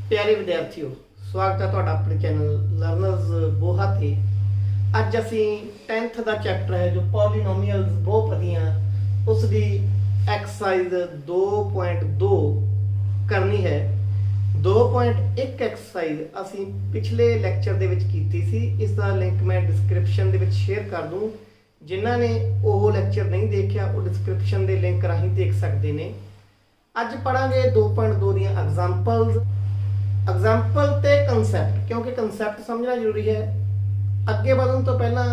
प्यारे विद्यार्थियों, स्वागत है तुहाडा अपने चैनल लर्नर्स बोहा ते। अज असी 10th का चैप्टर है जो पॉलीनोमियल्स बहुपदियां उसकी एक्सरसाइज 2.2 करनी है। 2.1 एक्सरसाइज असी पिछले लैक्चर दे विच कीती सी। इसका लिंक मैं डिस्क्रिप्शन दे विच शेयर कर दूँ। जिन्हां ने वो लैक्चर नहीं देखा वो डिस्क्रिप्शन के लिंक राही देख सकते हैं। अज पढ़ांगे 2.2 दी एग्जाम्पल ते कंसैप्ट, क्योंकि कंसैप्ट समझना जरूरी है। अगे बढ़ने तो पहला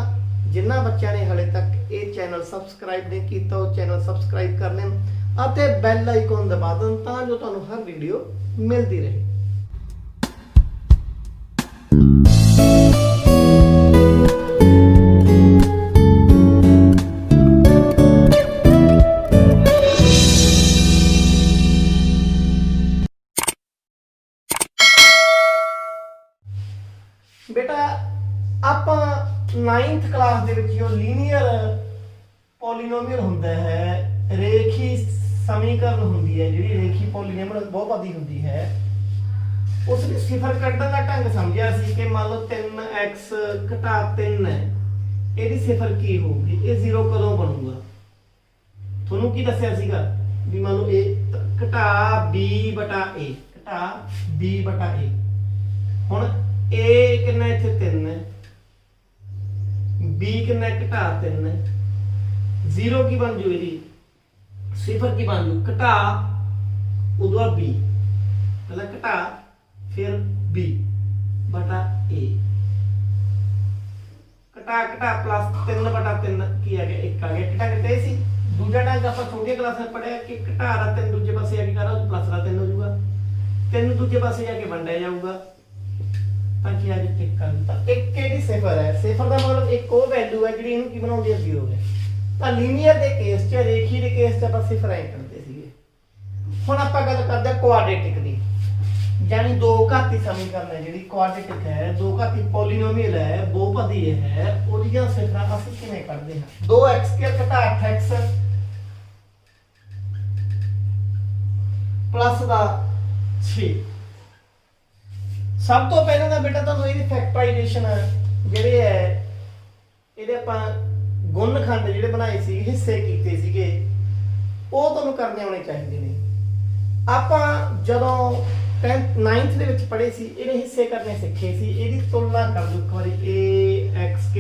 जिन्होंने बच्चों ने हाले तक ये चैनल सबसक्राइब नहीं किया वो चैनल सबसक्राइब कर लें और बैल आइकॉन दबा दें जो तुहानूं हर वीडियो मिलती रहे। बेटा आप 9th क्लास दे विच जो लीनियर पॉलीनोमियल हुंदा है, रेखी समीकरण हुंदी है, जिहड़ी रेखी पॉलीनोमियल बहुपदी हुंदी है, उसकी सिफर कड्ढण दा ढंग समझिया सी कि मान लो 3x घटा 3 है, इहदी सिफर की होगी, ये 0 कदों बनूगा। तुहानूं की दस्सिया सीगा भी मान लो ए घटा b बटा a, घटा b बटा a। हुण ए कितना इत्थे 3 है, बी कितना घटा 3 है, 0 की बन जू इहदी सिफर की बन जू घटा उदों बी, पहला घटा फिर बी बटा ए, घटा घटा प्लस 3 बटा 3 की आ गया 1 आ गया। घटा घटे सी दूजा ढंग आप छोटी क्लास में पढ़िया कि घटा का 3 दूजे पासे आके करा प्लस का 3 हो जाऊगा, 3 दूजे पासे जाके वंडिया जाऊगा ताकि आगे टिक कर दिता। एक केडी सिफर है, सिफर का मतलब एक वो वैल्यू है जिहड़ी इहनूं की बनाउंदी है 0 है। तां लीनियर दे केस च रेखी दे केस च आप सिफर ऐ करते सीगे। हुण आपां गल करदे हां क्वाड्रेटिक दी, यानी दो घाती समीकरण है जिहड़ी क्वाड्रेटिक है, दो घाती पॉलीनोमियल है, बहुपदी है, ओहदियां सिफरां असीं किवें कढदे हां। 2x² घटा 8x प्लस दा 6। सब तो पहले तो बेटा तुहानूं इहदी फैक्टराइजेशन जिहड़े है इहदे आपां गुणखंड जिहड़े बनाए सी हिस्से कीते सीगे ਉਹ ਤੁਹਾਨੂੰ ਕਰਨੇ ਆਉਣੇ ਚਾਹੀਦੇ ਨੇ। ਆਪਾਂ ਜਦੋਂ 10th 9th ਦੇ ਵਿੱਚ ਪੜ੍ਹੇ ਸੀ ਇਹਦੇ ਹਿੱਸੇ ਕਰਨੇ ਸਿੱਖੇ ਸੀ। ਇਹਦੀ ਤੁਲਨਾ ਕਰ ਦਿਓ ਇੱਕ ਵਾਰੀ ax²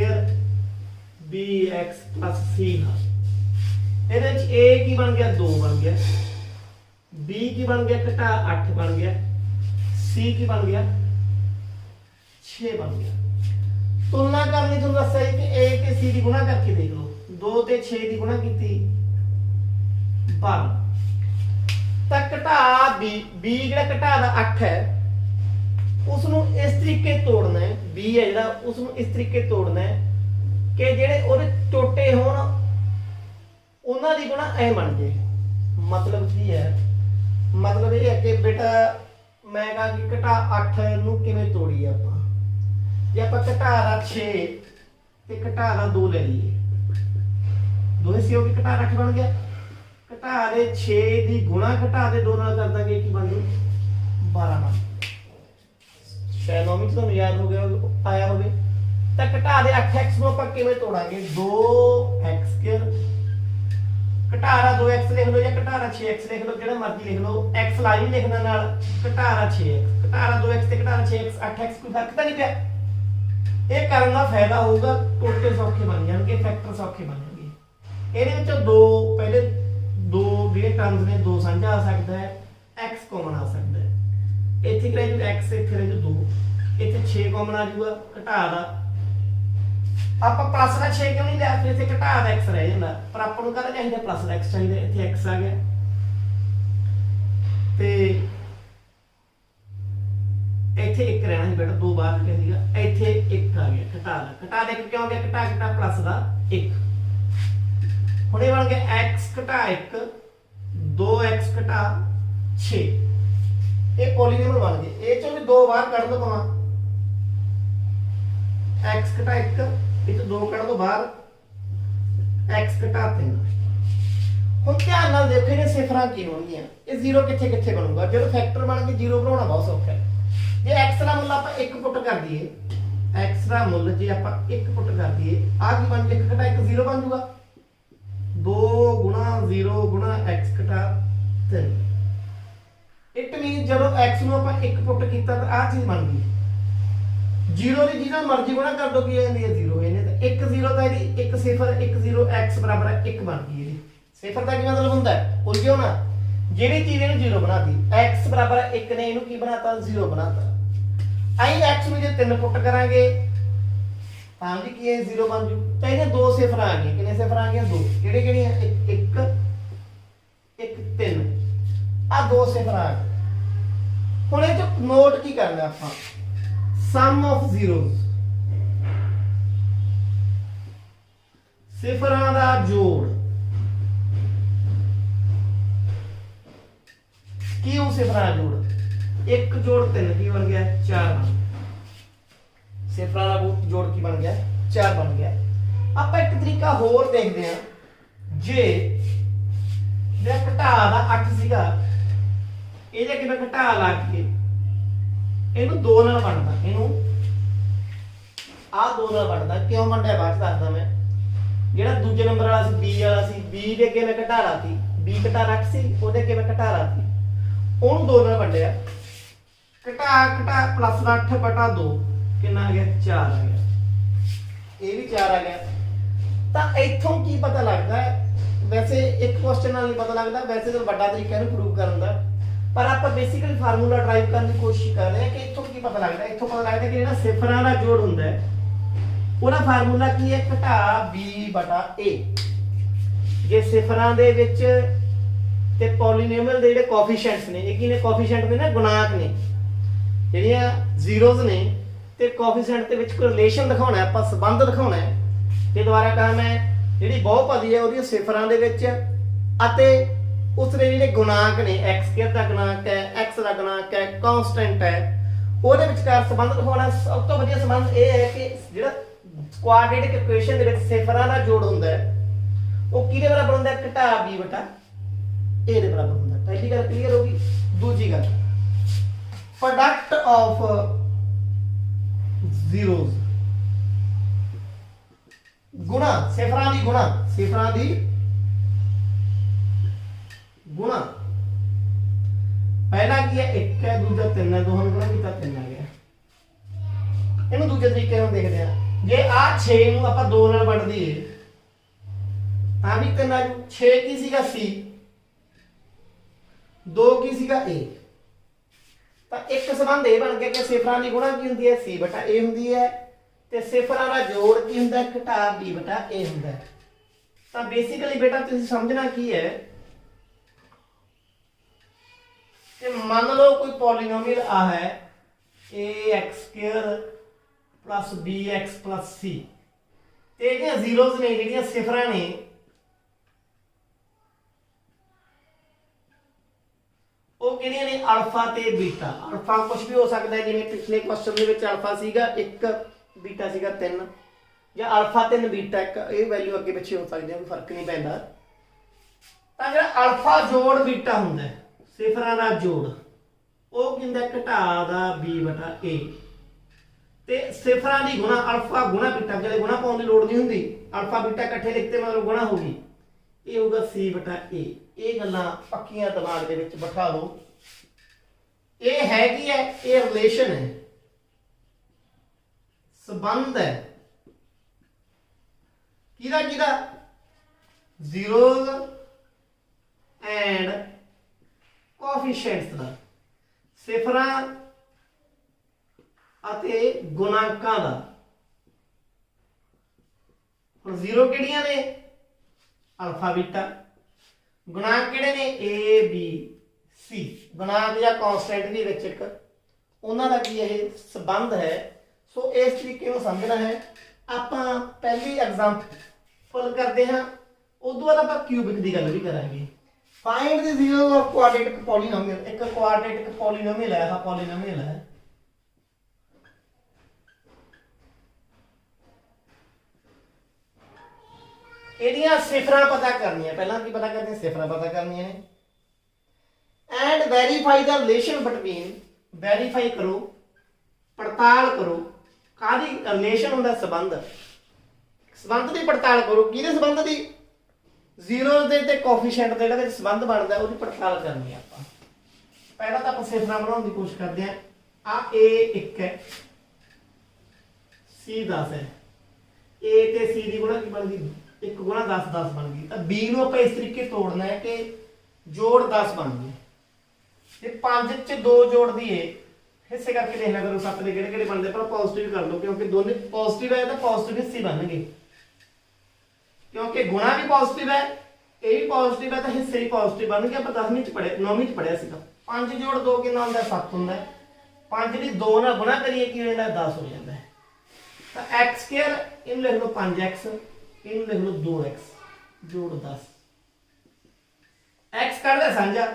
bx + c ਨਾਲ। ਇਹਦੇ ਵਿੱਚ a ਕੀ ਬਣ ਗਿਆ 2 ਬਣ ਗਿਆ, b ਕੀ ਬਣ ਗਿਆ ਘਟਾ 8 ਬਣ ਗਿਆ, c ਕੀ ਬਣ ਗਿਆ 6 बन गया। तुलना करनी तुम दस कि a के c की गुणा करके देख लो, 2 ते 6 की गुणा की 12 तक घटा b ਜਿਹੜਾ ਘਟਾ ਦਾ 8 है उसनु इस तरीके तोड़ना है, b है ਜਿਹੜਾ उसनु इस तरीके तोड़ना है कि ਜਿਹੜੇ ਉਹਦੇ ਟੋਟੇ ਹੋਣ ਉਹਨਾਂ ਦੀ ਗੁਣਾ ਐ ਬਣ ਜੇ। मतलब ਕੀ ਹੈ, मतलब ਇਹ ਹੈ ਕਿ बेटा मैं कहा कि घटा 8 ਨੂੰ ਕਿਵੇਂ ਤੋੜੀਏ ਆਪਾਂ। ਜੇ ਆਪਾਂ ਘਟਾ ਦਾ 6 ਤੇ ਘਟਾ ਦਾ 2 ਲੈ ਲਈਏ, ਦੋਵੇਂ ਸੀ ਹੋ ਕੇ ਘਟਾ 8 ਬਣ ਗਿਆ। ਘਟਾ ਦੇ 6 ਦੀ ਗੁਣਾ ਘਟਾ ਦੇ 2 ਨਾਲ ਕਰ ਦਾਂਗੇ ਕੀ ਬਣ ਜੂ 12 ਬਣ। ਸ਼ਾਇਦ ਤੁਹਾਨੂੰ ਯਾਦ ਹੋ ਗਿਆ ਆਇਆ ਹੋਵੇ। ਤਾਂ ਘਟਾ ਦੇ 8x ਨੂੰ ਆਪਾਂ ਕਿਵੇਂ ਤੋੜਾਂਗੇ 2x² ਘਟਾ ਦਾ 2x ਲਿਖ ਲਓ ਜਾਂ ਘਟਾ ਦਾ 6x ਲਿਖ ਲਓ, ਜਿਹੜਾ ਮਰਜ਼ੀ ਲਿਖ ਲਓ। x ਲਾਈ ਲਿਖਣ ਨਾਲ ਘਟਾ ਦਾ 6x, ਘਟਾ ਦਾ 2x ਤੇ ਘਟਾ ਦਾ 6x 8x ਕੋਈ ਫਰਕ ਤਾਂ ਨਹੀਂ ਪਿਆ। ਇਹ ਕਰਨ ਦਾ ਫਾਇਦਾ ਹੋਊਗਾ, ਟੋਟੇ ਸੌਖੇ ਬਣ ਜਾਣਗੇ, ਫੈਕਟਰ ਸੌਖੇ ਬਣ ਜਾਣਗੇ। ਇਹਦੇ ਵਿੱਚੋਂ ਦੋ ਪਹਿਲੇ ਦੋ ਜਿਹੜੇ ਟਰਮਸ ਨੇ 2 ਸਾਂਝਾ ਆ ਸਕਦਾ ਹੈ, x ਕਾਮਨ ਆ ਸਕਦਾ ਹੈ। ਇੱਥੇ ਕਿ ਰਹਿ ਜੂ x, ਇੱਥੇ ਰਹਿ ਜੂ 2, ਇੱਥੇ 6 ਕਾਮਨ ਆ ਜਾਊਗਾ ਘਟਾ ਦਾ। ਆਪਾਂ ਪਲੱਸ ਦਾ 6 ਕਿਉਂ ਨਹੀਂ ਲਿਆ, ਫਿਰ ਇੱਥੇ ਘਟਾ ਦਾ x ਰਹਿ ਜਾਂਦਾ, ਪਰ ਆਪਾਂ ਨੂੰ ਕਹਿੰਦਾ ਚਾਹੀਦਾ ਪਲੱਸ ਦਾ x ਚਾਹੀਦਾ। ਇੱਥੇ x ਆ ਗਿਆ ਤੇ ਇੱਥੇ 1 ਰਹਿਣਾ ਸੀ बेटा, 2 ਬਾਹਰ ਨਿਕਲ ਸੀਗਾ, ਇੱਥੇ 1 ਆ ਗਿਆ ਘਟਾ ਦਾ। ਘਟਾ ਦੇ ਕਿਉਂ ਗਿਆ ਘਟਾ ਘਟਾ ਪਲੱਸ ਦਾ 1। ਹੁਣ ਇਹ ਬਣ ਗਿਆ x ਘਟਾ 1 2x ਘਟਾ 6। ਇਹ ਪੋਲੀਨੋਮੀਅਲ ਬਣ ਗਏ। ਇਹ ਚੋਂ ਵੀ 2 ਬਾਹਰ ਕੱਢ ਦੋ ਭਾਵੇਂ, x ਘਟਾ 1 ਇਹ ਤੋਂ 2 ਕੱਢ ਦੋ ਬਾਹਰ, x ਘਟਾ 3। ਹੁਣ ਧਿਆਨ ਨਾਲ ਦੇਖੋ ਇਹਨੇ ਸਿਫਰਾਂ ਕੀ ਹੋਣਗੀਆਂ, ਇਹ ਜ਼ੀਰੋ ਕਿੱਥੇ ਕਿੱਥੇ ਬਣੂਗਾ। ਜਦੋਂ ਫੈਕਟਰ ਬਣ ਕੇ ਜ਼ੀਰੋ ਬਣਾਉਣਾ ਬਹੁਤ ਸੌਖਾ ਹੈ। ਜੇ x ਦਾ ਮੁੱਲ ਆਪਾਂ 1 ਪੁੱਟ ਕਰ ਦਈਏ, x ਦਾ ਮੁੱਲ ਜੇ ਆਪਾਂ 1 ਪੁੱਟ ਕਰ ਦਈਏ, ਆ ਕੀ ਬਣ ਜੂ, 1 ਘਟਾ 1 0 ਬਣ ਜੂਗਾ। 2 ਗੁਣਾ 0 ਗੁਣਾ x ਘਟਾ 3। ਇਟ ਮੀਨ ਜਦੋਂ x ਨੂੰ ਆਪਾਂ 1 ਪੁੱਟ ਕੀਤਾ ਤਾਂ ਆ ਚੀਜ਼ ਬਣ ਗਈ। 0 ਦੀ ਜਿਹਨਾਂ ਮਰਜ਼ੀ ਗੁਣਾ ਕਰ ਦੋ ਕੀ ਹੋ ਜਾਂਦੀ ਹੈ, 0 ਇਹਨੇ ਤਾਂ 1 0 ਤਾਂ ਇਹਦੀ 1 0 1 0 x ਬਰਾਬਰ ਹੈ 1 ਬਣ ਗਈ। ਇਹਦੀ ਸਿਫਰ ਦਾ ਕੀ ਮਤਲਬ ਹੁੰਦਾ ਹੈ, ਉਲਝਿਓ ਨਾ। ਜਿਹੜੀ ਚੀਜ਼ ਇਹਨੂੰ 0 ਬਣਾਤੀ, x ਬਰਾਬਰ 1 ਨੇ ਇਹਨੂੰ ਕੀ ਬਣਾਤਾ, 0 ਬਣਾਤਾ। ਆਈ x ਨੂੰ ਜੇ 3 ਪੁੱਟ ਕਰਾਂਗੇ ਤਾਂ ਵੀ ਕੀ ਹੈ, 0 ਬਣ ਜੂ। ਤਾਂ ਇਹਨੇ ਦੋ ਸਿਫਰਾਂ ਆ ਗਈਆਂ। ਕਿੰਨੇ ਸਿਫਰਾਂ ਆ ਗਈਆਂ, ਦੋ। ਕਿਹੜੇ ਕਿਹੜੀਆਂ, 1 1 3। ਆ ਦੋ ਸਿਫਰਾਂ ਆ ਗਈਆਂ। ਹੁਣ ਇਹ ਚ ਨੋਟ ਕੀ ਕਰਨਾ ਆਪਾਂ, ਸਮ ਆਫ ਜ਼ੀਰੋਜ਼, ਸਿਫਰਾਂ ਦਾ ਜੋੜ। ਕੀ ਉਹ ਸਿਫਰਾਂ ਦਾ ਜੋੜ, 1 ਜੋੜ 3 ਕੀ ਬਣ ਗਿਆ, 4 ਬਣ ਗਿਆ। ਸਿਫਰਾਂ ਦਾ ਜੋੜ ਕੀ ਬਣ ਗਿਆ, 4 ਬਣ ਗਿਆ। ਆਪਾਂ ਇੱਕ ਤਰੀਕਾ ਹੋਰ ਦੇਖਦੇ ਹਾਂ। ਜੇ ਘਟਾ ਦਾ 8 ਸੀਗਾ, ਇਹਦੇ ਕਿਵੇਂ ਘਟਾ ਲਾ ਕੇ ਇਹਨੂੰ 2 ਨਾਲ ਵੰਡਦਾ, ਇਹਨੂੰ ਆ 2 ਨਾਲ ਵੰਡਦਾ। ਕਿਉਂ ਵੰਡਿਆ ਬਾਅਦ ਦੱਸਦਾ ਮੈਂ। ਜਿਹੜਾ ਦੂਜੇ ਨੰਬਰ ਵਾਲਾ ਸੀ, b ਵਾਲਾ ਸੀ, b ਦੇ ਅੱਗੇ ਮੈਂ ਘਟਾ ਲਾਤੀ, b ਘਟਾ 8 ਸੀ, ਉਹਦੇ ਅੱਗੇ ਮੈਂ ਘਟਾ ਲਾਤੀ, ਉਹਨੂੰ 2 ਨਾਲ ਵੰਡਿਆ। ਘਟਾ ਪਲੱਸ 8 ਬਟਾ 2 ਕਿੰਨਾ ਆ ਗਿਆ, 4 ਆ ਗਿਆ। ਇਹ ਵੀ 4 ਆ ਗਿਆ। ਤਾਂ ਇੱਥੋਂ ਕੀ ਪਤਾ ਲੱਗਦਾ ਹੈ, ਵੈਸੇ ਇੱਕ ਕੁਐਸਚਨ ਨਾਲ ਨਹੀਂ ਪਤਾ ਲੱਗਦਾ, ਵੈਸੇ ਤਾਂ ਵੱਡਾ ਤਰੀਕਾ ਇਹਨੂੰ ਪ੍ਰੂਵ ਕਰਨ ਦਾ, ਪਰ ਆਪਾਂ ਬੇਸਿਕਲੀ ਫਾਰਮੂਲਾ ਡਰਾਈਵ ਕਰਨ ਦੀ ਕੋਸ਼ਿਸ਼ ਕਰ ਰਹੇ ਹਾਂ ਕਿ ਇੱਥੋਂ ਕੀ ਪਤਾ ਲੱਗਦਾ। ਇੱਥੋਂ ਪਤਾ ਲੱਗਦਾ ਕਿ ਜਿਹੜਾ ਸਿਫਰਾਂ ਦਾ ਜੋੜ ਹੁੰਦਾ ਹੈ ਉਹਦਾ ਫਾਰਮੂਲਾ ਕੀ ਹੈ, ਘਟਾ b ਬਟਾ a। ਜੇ ਸਿਫਰਾਂ ਦੇ ਵਿੱਚ ਤੇ ਪੋਲੀਨੋਮੀਅਲ ਦੇ ਜਿਹੜੇ ਕੋਐਫੀਸ਼ੀਐਂਟਸ ਨੇ, ਇਹ ਕੀ ਨੇ, ਕੋਐਫੀਸ਼ੀਐਂਟ ਨੇ ਨਾ, ਗੁਣਾਂਕ ਨੇ, ਜਿਹੜੀਆਂ ਜ਼ੀਰੋਜ਼ ਨੇ ਤੇ ਕੋਐਫੀਸ਼ੀਐਂਟ ਦੇ ਵਿੱਚ ਕੋਈ ਰਿਲੇਸ਼ਨ ਦਿਖਾਉਣਾ ਹੈ, ਆਪਾਂ ਸੰਬੰਧ ਦਿਖਾਉਣਾ ਹੈ। ਤੇ ਦੁਬਾਰਾ ਕਹਾਂ ਮੈਂ, ਜਿਹੜੀ ਬਹੁਪਦੀ ਹੈ ਉਹਦੀਆਂ ਸਿਫਰਾਂ ਦੇ ਵਿੱਚ ਅਤੇ ਉਸ ਦੇ ਜਿਹੜੇ ਗੁਣਾਂਕ ਨੇ, x² ਦਾ ਗੁਣਾਂਕ ਹੈ, x ਦਾ ਗੁਣਾਂਕ ਹੈ, ਕਾਂਸਟੈਂਟ ਹੈ, ਉਹਦੇ ਵਿਚਕਾਰ ਸੰਬੰਧ ਦਿਖਾਉਣਾ। ਸਭ ਤੋਂ ਵਧੀਆ ਸੰਬੰਧ ਇਹ ਹੈ ਕਿ ਜਿਹੜਾ ਕੁਆਡਰੇਟਿਕ ਇਕੁਏਸ਼ਨ ਦੇ ਵਿੱਚ ਸਿਫਰਾਂ ਦਾ ਜੋੜ ਹੁੰਦਾ ਹੈ ਉਹ ਕਿਹਦੇ ਬਰਾਬਰ ਹੁੰਦਾ ਹੈ, ਘਟਾ b ਬਟਾ a ਦੇ ਬਰਾਬਰ ਹੁੰਦਾ ਹੈ। ਪਹਿਲੀ ਗੱਲ ਕਲੀਅਰ ਹੋ ਗਈ। ਦੂਜੀ ਗੱਲ, ਪ੍ਰੋਡਕਟ ਆਫ ਜ਼ੀਰੋਜ਼, ਗੁਣਾ, ਸਿਫਰਾਂ ਦੀ ਗੁਣਾ, ਸਿਫਰਾਂ ਦੀ ਗੁਣਾ। ਪਹਿਲਾ ਕੀ ਹੈ, 1 ਹੈ, ਦੂਜਾ 3 ਹੈ, ਦੋਹਾਂ ਨੂੰ ਗੁਣਾ ਕੀਤਾ 3 ਆ ਗਿਆ। ਇਹਨੂੰ ਦੂਜੇ ਤਰੀਕੇ ਨਾਲ ਦੇਖਦੇ ਆ। ਜੇ ਆ 6 ਨੂੰ ਆਪਾਂ 2 ਨਾਲ ਵੰਡ ਦਈਏ ਤਾਂ ਵੀ 3 ਆ ਜੂ। 6 ਕੀ ਸੀਗਾ, c, 2 ਕੀ ਸੀਗਾ, a। ਤਾਂ ਇੱਕ ਸੰਬੰਧ ਇਹ ਬਣ ਗਿਆ ਕਿ ਸਿਫਰਾਂ ਦੀ ਗੁਣਾ ਕੀ ਹੁੰਦੀ ਹੈ, c ਬਟਾ a ਹੁੰਦੀ ਹੈ, ਤੇ ਸਿਫਰਾਂ ਦਾ ਜੋੜ ਕੀ ਹੁੰਦਾ ਹੈ, ਘਟਾ b ਬਟਾ a ਹੁੰਦਾ ਹੈ। ਤਾਂ ਬੇਸਿਕਲੀ ਬੇਟਾ ਤੁਸੀਂ ਸਮਝਣਾ ਕੀ ਹੈ ਕਿ ਮੰਨ ਲਓ ਕੋਈ ਪੋਲੀਨੋਮੀਅਲ ਆ ਹੈ ax² plus bx plus c, ਤੇ ਜਿਹੜੀਆਂ ਜ਼ੀਰੋਜ਼ ਨੇ, ਜਿਹੜੀਆਂ ਸਿਫਰਾਂ ਨੇ, ਉਹ ਕਿਹੜੀਆਂ ਨੇ, ਅਲਫਾ ਤੇ ਬੀਟਾ। ਅਲਫਾ ਕੁਝ ਵੀ ਹੋ ਸਕਦਾ ਹੈ, ਜਿਵੇਂ ਪਿਛਲੇ ਕੁਐਸਚਨ ਦੇ ਵਿੱਚ ਅਲਫਾ ਸੀਗਾ 1, ਬੀਟਾ ਸੀਗਾ 3, ਜਾਂ ਅਲਫਾ 3 ਬੀਟਾ 1, ਇਹ ਵੈਲਿਊ ਅੱਗੇ ਪਿੱਛੇ ਹੋ ਸਕਦੀ ਹੈ, ਕੋਈ ਫਰਕ ਨਹੀਂ ਪੈਂਦਾ। ਤਾਂ ਜਿਹੜਾ ਅਲਫਾ ਜੋੜ ਬੀਟਾ ਹੁੰਦਾ ਹੈ, ਸਿਫਰਾਂ ਦਾ ਜੋੜ, ਉਹ ਕੀ ਹੁੰਦਾ, ਘਟਾ ਦਾ b ਬਟਾ a। ਤੇ ਸਿਫਰਾਂ ਦੀ ਗੁਣਾ, ਅਲਫਾ ਗੁਣਾ ਬੀਟਾ, ਜਿਹੜੇ ਗੁਣਾ ਪਾਉਣ ਦੀ ਲੋੜ ਨਹੀਂ ਹੁੰਦੀ, ਅਲਫਾ ਬੀਟਾ ਇਕੱਠੇ ਲਿਖਤੇ ਮਤਲਬ ਗੁਣਾ ਹੋ ਗਈ, ਇਹ ਹੋਊਗਾ c ਬਟਾ a। ਇਹ ਗੱਲਾਂ ਪੱਕੀਆਂ ਦਿਮਾਗ ਦੇ ਵਿੱਚ ਬਿਠਾ ਲਓ। ਇਹ ਹੈਗੀ ਹੈ, ਇਹ ਰਿਲੇਸ਼ਨ ਹੈ, ਸੰਬੰਧ ਹੈ, ਕਿਹਦਾ ਕਿਹਦਾ, ਜ਼ੀਰੋਜ਼ ਐਂਡ ਕੋਐਫੀਸ਼ੀਐਂਟਸ ਦਾ, ਸਿਫਰਾਂ ਅਤੇ ਗੁਣਾਂਕਾਂ ਦਾ। ਹੁਣ ਜ਼ੀਰੋ ਕਿਹੜੀਆਂ ਨੇ, ਅਲਫਾ ਬੀਟਾ, ਗੁਣਾਂਕ ਕਿਹੜੇ ਨੇ, a b c। ਗੁਣਾਂਕ ਜਾਂ ਕਾਂਸਟੈਂਟ ਦੇ ਵਿੱਚ ਇੱਕ ਉਹਨਾਂ ਦਾ ਕੀ ਇਹ ਸੰਬੰਧ ਹੈ। ਸੋ ਇਸ ਤਰੀਕੇ ਨੂੰ ਸਮਝਣਾ ਹੈ। ਆਪਾਂ ਪਹਿਲੀ ਐਗਜ਼ਾਮਪਲ ਕਰਦੇ ਹਾਂ, ਉਦੋਂ ਬਾਅਦ ਆਪਾਂ ਕਿਊਬਿਕ ਦੀ ਗੱਲ ਵੀ ਕਰਾਂਗੇ। Find the zero of quadratic polynomial. ਇੱਕ ਕੁਆਡਰੇਟਿਕ ਪੋਲੀਨੋਮੀਅਲ ਹੈ, ਆਹ ਪੋਲੀਨੋਮੀਅਲ ਹੈ, ਇਹਦੀਆਂ ਸਿਫਰਾਂ ਪਤਾ ਕਰਨੀਆਂ। ਪਹਿਲਾਂ ਕੀ ਪਤਾ ਕਰਨੀਆਂ? ਸਿਫਰਾਂ ਪਤਾ ਕਰਨੀਆਂ ਨੇ। And verify the relation between, verify ਕਰੋ, ਪੜਤਾਲ ਕਰੋ। ਕਾਹਦੀ? ਰਿਲੇਸ਼ਨ ਹੁੰਦਾ ਸੰਬੰਧ, ਸੰਬੰਧ ਦੀ ਪੜਤਾਲ ਕਰੋ। ਕਿਹਦੇ ਸੰਬੰਧ ਦੀ? ਜ਼ੀਰੋਜ਼ ਦੇ ਤੇ ਕੋਫੀਸ਼ੀਐਂਟ ਦੇ ਜਿਹੜਾ ਵਿੱਚ ਸੰਬੰਧ ਬਣਦਾ ਉਹਦੀ ਪੜਤਾਲ ਕਰਨੀ ਆ ਆਪਾਂ। ਪਹਿਲਾਂ ਤਾਂ ਆਪਾਂ ਸਿਫਰਾਂ ਬਣਾਉਣ ਦੀ ਕੋਸ਼ਿਸ਼ ਕਰਦੇ ਹਾਂ। ਆ A 1 ਹੈ, C 10 ਹੈ। A ਤੇ C ਦੀ ਗੁਣਾ ਕੀ ਬਣ ਗਈ? 1 ਗੁਣਾ 10 10 ਬਣ ਗਈ। ਤਾਂ B ਨੂੰ ਆਪਾਂ ਇਸ ਤਰੀਕੇ ਤੋੜਨਾ ਹੈ ਕਿ ਜੋੜ 10 ਬਣ ਗਏ ਤੇ 5 ਚ 2 ਜੋੜ ਦੀਏ, ਹਿੱਸੇ ਕਰਕੇ ਦੇਖ ਲਿਆ ਕਰੋ 7 ਦੇ ਕਿਹੜੇ ਕਿਹੜੇ ਬਣਦੇ। ਪਰ ਪੋਜ਼ਿਟਿਵ ਕਰ ਲਓ ਕਿਉਂਕਿ ਦੋਨੇ ਪੋਜ਼ਿਟਿਵ ਹੈ ਤਾਂ ਪੋਜ਼ਿਟਿਵ ਹਿੱਸੇ ਬਣਨਗੇ, ਕਿਉਂਕਿ ਗੁਣਾ ਵੀ ਪੋਜ਼ਿਟਿਵ ਹੈ, ਇਹ ਵੀ ਪੋਜ਼ਿਟਿਵ ਹੈ ਤਾਂ ਹਿੱਸੇ ਵੀ ਪੋਜ਼ਿਟਿਵ ਬਣਨਗੇ। ਆਪਾਂ 10ਵੀਂ ਚ ਪੜ੍ਹੇ, 9ਵੀਂ ਚ ਪੜ੍ਹਿਆ ਸੀਗਾ। 5 ਜੋੜ 2 ਕਿੰਨਾ ਹੁੰਦਾ? 7 ਹੁੰਦਾ। 5 ਦੀ 2 ਨਾਲ ਗੁਣਾ ਕਰੀਏ ਕੀ ਹੋ ਜਾਂਦਾ? 10 ਹੋ ਜਾਂਦਾ। ਤਾਂ x2 ਇਹਨੂੰ ਲਿਖ ਲਓ 5x, ਇਹਨੂੰ ਲਿਖ ਲਓ 2x ਜੋੜ 10। x ਕੱਢਦਾ ਸਾਂਝਾ,